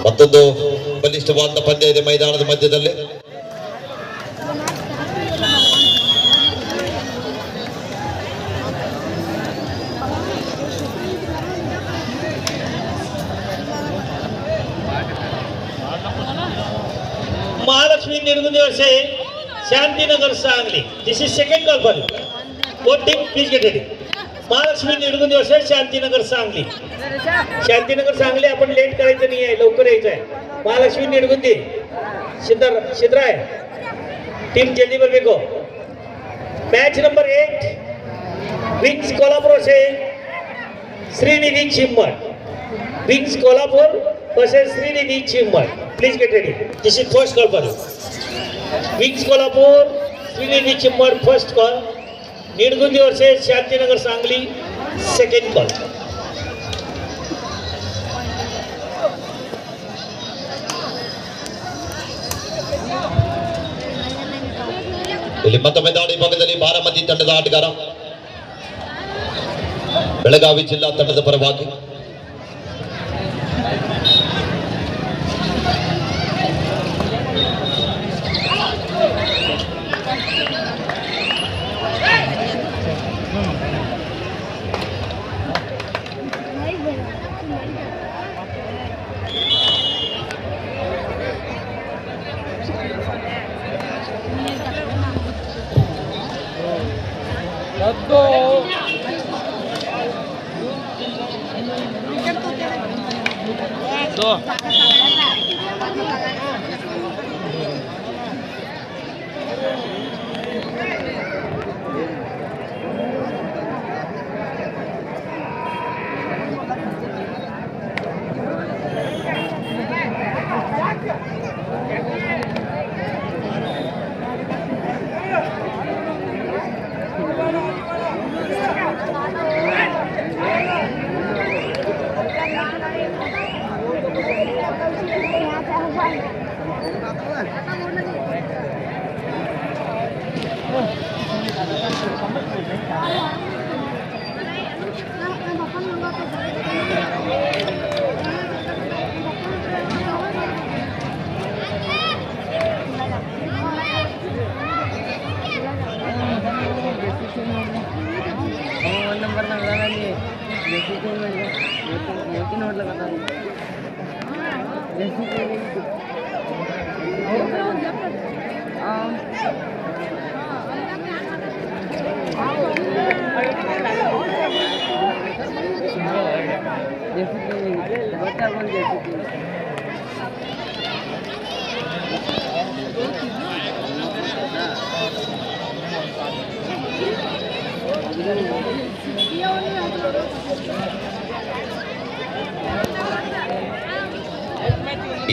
ಮತ್ತೊಂದು ಬಲಿಷ್ಠವಾದ ಪಂದ್ಯ ಇದೆ ಮೈದಾನದ ಮಧ್ಯದಲ್ಲಿ. Mahalakshmi Nirgundi versus Shantinagar Sangli. This is second call for you. Both team please get ready. Mahalakshmi Nirgundi versus Shantinagar Sangli. Shantinagar Sangli आपण लेट करायचं नाही आहे, लवकर यायचं आहे. महालक्ष्मी निर्गुंदी शिद्राय टीम जल्दी बरबेको. मैच नंबर 8 विंग्स कोल्हापुर से Shrinidhi Chimmad. Wings Kolhapur versus Shrinidhi Chimmad. Please get ready. This is first call for you. Wings Kolhapur Shrinidhi Chimmad first call. Nirgundi versus Shantinagar Sangli second call. ಇಲ್ಲಿ ಮತ್ತೊಮ್ಮೆ ದಾಳಿ ಭಾಗದಲ್ಲಿ ಬಾರಾಮತಿ ತಂಡದ ಆಟಗಾರ ಬೆಳಗಾವಿ ಜಿಲ್ಲಾ ತಂಡದ ಪರವಾಗಿ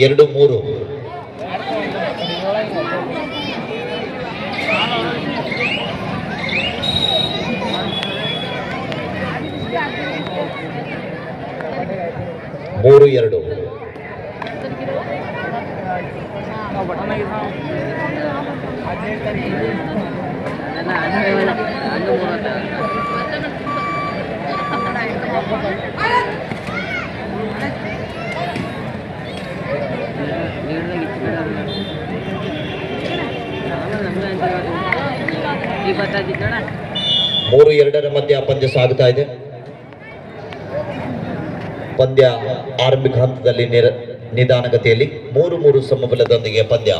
ಎರಡು ಮೂರು ಮೂರು ಎರಡು ಮೂರು ಎರಡರ ಮಧ್ಯ ಪಂದ್ಯ ಸಾಗುತ್ತಾ ಇದೆ. ಪಂದ್ಯ ಆರಂಭಿಕ ಹಂತದಲ್ಲಿ ನಿಧಾನಗತಿಯಲ್ಲಿ 3-3 ಸಮಬಲದೊಂದಿಗೆ ಪಂದ್ಯ.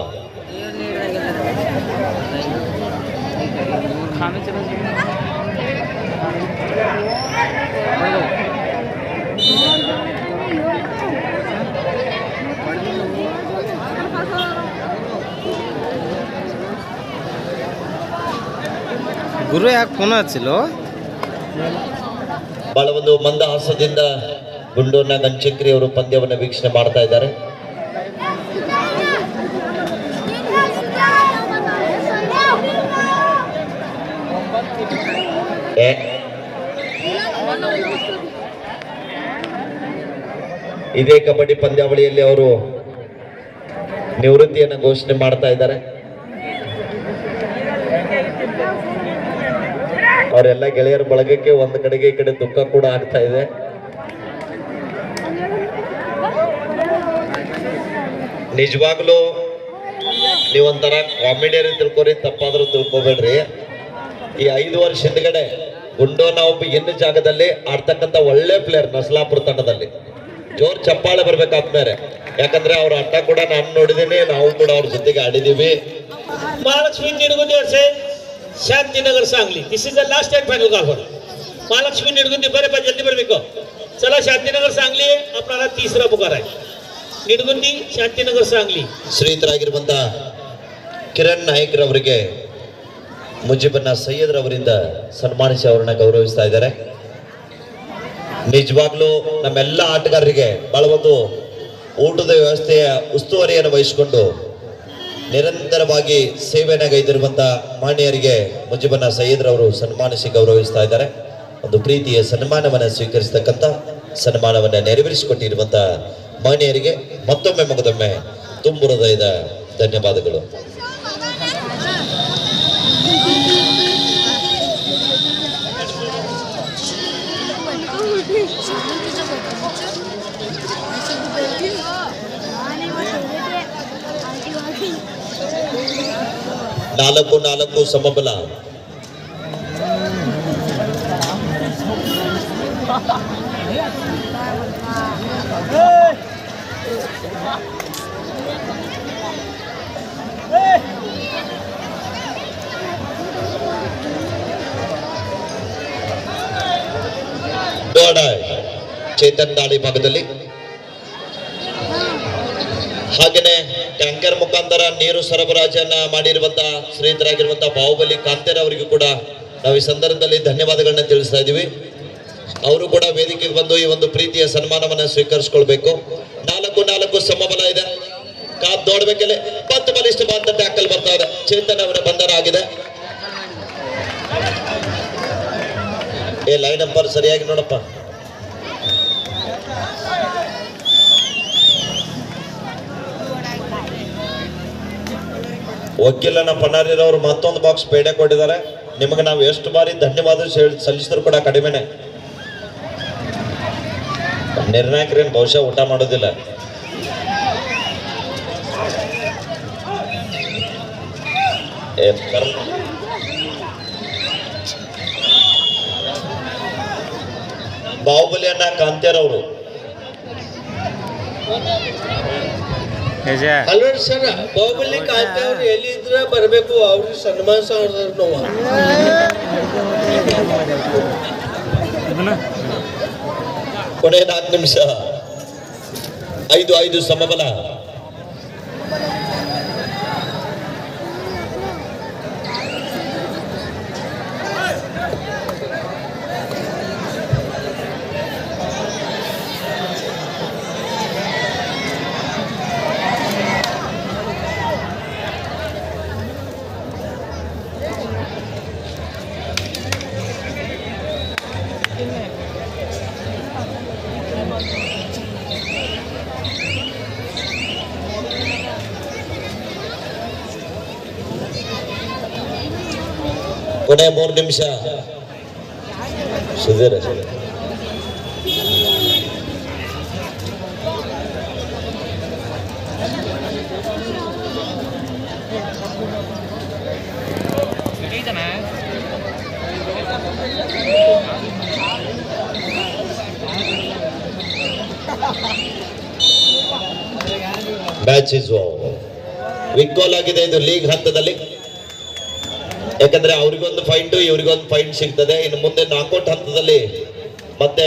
ಗುರು ಯಾಕೆ ಫೋನ್ ಹಚ್ಚಿಲ್ಲ? ಬಹಳ ಒಂದು ಮಂದಹಾಸದಿಂದ ಗುಂಡೂರಿನ ಗಂಚಕ್ರಿ ಅವರು ಪಂದ್ಯವನ್ನು ವೀಕ್ಷಣೆ ಮಾಡ್ತಾ ಇದ್ದಾರೆ. ಇದೇ ಕಬಡ್ಡಿ ಪಂದ್ಯಾವಳಿಯಲ್ಲಿ ಅವರು ನಿವೃತ್ತಿಯನ್ನು ಘೋಷಣೆ ಮಾಡ್ತಾ ಇದ್ದಾರೆ. ಅವರೆಲ್ಲ ಗೆಳೆಯರ ಬಳಗಕ್ಕೆ ಒಂದು ಕಡೆಗೆ ಈ ಕಡೆ ದುಃಖ ಕೂಡ ಆಗ್ತಾ ಇದೆ. ನಿಜವಾಗ್ಲೂ ನೀವೊಂಥರ ಕಾಮಿಡಿಯನ್ ತಿಳ್ಕೊರಿ, ತಪ್ಪಾದ್ರೂ ತಿಳ್ಕೊಬೇಡ್ರಿ. ಈ 5 ವರ್ಷ ಹಿಂದ್ಗಡೆ ಗುಂಡೋನ ಒಬ್ಬ ಎನ್ನು ಜಾಗದಲ್ಲಿ ಆಡ್ತಕ್ಕಂಥ ಒಳ್ಳೆ ಪ್ಲೇಯರ್ ನಸ್ಲಾಪುರ ತಂಡದಲ್ಲಿ. ಜೋರ್ ಚಪ್ಪಾಳೆ ಬರ್ಬೇಕಾದ್ಮೇಲೆ, ಯಾಕಂದ್ರೆ ಅವ್ರ ಆಟ ಕೂಡ ನಾನು ನೋಡಿದೀನಿ, ನಾವು ಕೂಡ ಅವ್ರ ಜೊತೆಗೆ ಆಡಿದೀವಿ. Mahalakshmi Nidgundi versus Shantinagar Sangli. This is the last and final call for Mahalakshmi Nidgundi. बरे पण जल्दी बरಬೇಕು. चला शांतीनगर सांगली आपल्याला तिसरा पुकार आहे. निडगुंदी शांतीनगर सांगली. ಶ್ರೀತರಾಗಿರುವಂತ ಕಿರಣ್ ನಾಯ್ಕರವರಿಗೆ ಮುಜಿಬನ್ನ ಸೈಯದ್ ರವರಿಂದ ಸನ್ಮಾನಿಸಿ ಅವರನ್ನ ಗೌರವಿಸ್ತಾ ಇದ್ದಾರೆ. ನಿಜವಾಗ್ಲೂ ನಮ್ಮೆಲ್ಲ ಆಟಗಾರರಿಗೆ ಬಹಳ ಒಂದು ಊಟದ ವ್ಯವಸ್ಥೆಯ ಉಸ್ತುವಾರಿಯನ್ನು ವಹಿಸಿಕೊಂಡು ನಿರಂತರವಾಗಿ ಸೇವೆಯನ್ನು ಗೈದಿರುವಂತ ಮಾನ್ಯರಿಗೆ ಮುಜಿಬನ್ನ ಸೈಯದ್ ರವರು ಸನ್ಮಾನಿಸಿ ಗೌರವಿಸ್ತಾ ಇದ್ದಾರೆ. ಒಂದು ಪ್ರೀತಿಯ ಸನ್ಮಾನವನ್ನು ಸ್ವೀಕರಿಸತಕ್ಕಂಥ, ಸನ್ಮಾನವನ್ನು ನೆರವೇರಿಸಿಕೊಟ್ಟಿರುವಂತ ಮಾನ್ಯರಿಗೆ ಮತ್ತೊಮ್ಮೆ ಮಗದೊಮ್ಮೆ ತುಂಬು ಹೃದಯದ ಧನ್ಯವಾದಗಳು. ನಾಲ್ಕು ಸಮಬಲ. ಚೇತನ್ ದಾಳಿ ಭಾಗದಲ್ಲಿ, ಹಾಗೇನೆ ಟ್ಯಾಂಕರ್ ಮುಖಾಂತರ ನೀರು ಸರಬರಾಜನ್ನ ಮಾಡಿರುವಂತಹ ಶ್ರೀತರಾಗಿರುವಂತಹ ಬಾಹುಬಲಿ ಕಾಂತೇರ್ ಅವರಿಗೂ ಕೂಡ ನಾವು ಈ ಸಂದರ್ಭದಲ್ಲಿ ಧನ್ಯವಾದಗಳನ್ನ ತಿಳಿಸ್ತಾ ಇದ್ದೀವಿ. ಅವರು ಕೂಡ ವೇದಿಕೆಗೆ ಬಂದು ಈ ಒಂದು ಪ್ರೀತಿಯ ಸನ್ಮಾನವನ್ನ ಸ್ವೀಕರಿಸಿಕೊಳ್ಬೇಕು. 4 ಸಮಬಲ ಇದೆ. ಕಾದ್ ನೋಡ್ಬೇಕಲ್ಲ, 10 ಬಲಿಷ್ಠ ಅಂತ ಟ್ಯಾಕಲ್ ಬರ್ತಾ ಇದೆ. ಚೇತನ್ ಅವರ ಬಂಧನ ಆಗಿದೆ. ಲೈನ್ ನಂಬರ್ ಸರಿಯಾಗಿ ನೋಡಪ್ಪ. ವಕೀಲನ ಪನ್ನಾರಿರವರು ಮತ್ತೊಂದು ಬಾಕ್ಸ್ ಪೇಡೆ ಕೊಟ್ಟಿದ್ದಾರೆ. ನಿಮಗೆ ನಾವು ಎಷ್ಟು ಬಾರಿ ಧನ್ಯವಾದ ಸಲ್ಲಿಸಿದ್ರು ಕೂಡ ಕಡಿಮೆನೆ. ನಿರ್ಣಾಯಕರೇನು ಬಹುಶಃ ಊಟ ಮಾಡೋದಿಲ್ಲ. ಬಾಹುಬಲಿಯನ್ನ ಕಾಂತೇರ್ ಅವರು ಅಲ್ವ ಸರ್, ಬಾಹುಬಲಿ ಕಾಂತ ಅವ್ರು ಎಲ್ಲಿದ್ರೆ ಬರಬೇಕು, ಅವ್ರಿಗೆ ಸನ್ಮಾನ ನಾವು. ಕೊನೆ 4 ನಿಮಿಷ. 5 ಸಮಬಲ. ಕೊನೆ 3 ನಿಮಿಷ. ಸುಧೀರ್ ಮ್ಯಾಚ್ ಇಸ್ ವಿಕ್ಗೋಲ್ ಆಗಿದೆ ಇದು ಲೀಗ್ ಹಂತದಲ್ಲಿ. ಯಾಕಂದ್ರೆ ಅವ್ರಿಗೊಂದು ಪಾಯಿಂಟ್, ಇವ್ರಿಗೊಂದು ಪಾಯಿಂಟ್ ಸಿಗ್ತದೆ. ಇನ್ನು ಮುಂದೆ ನಾಕೌಟ್ ಹಂತದಲ್ಲಿ ಮತ್ತೆ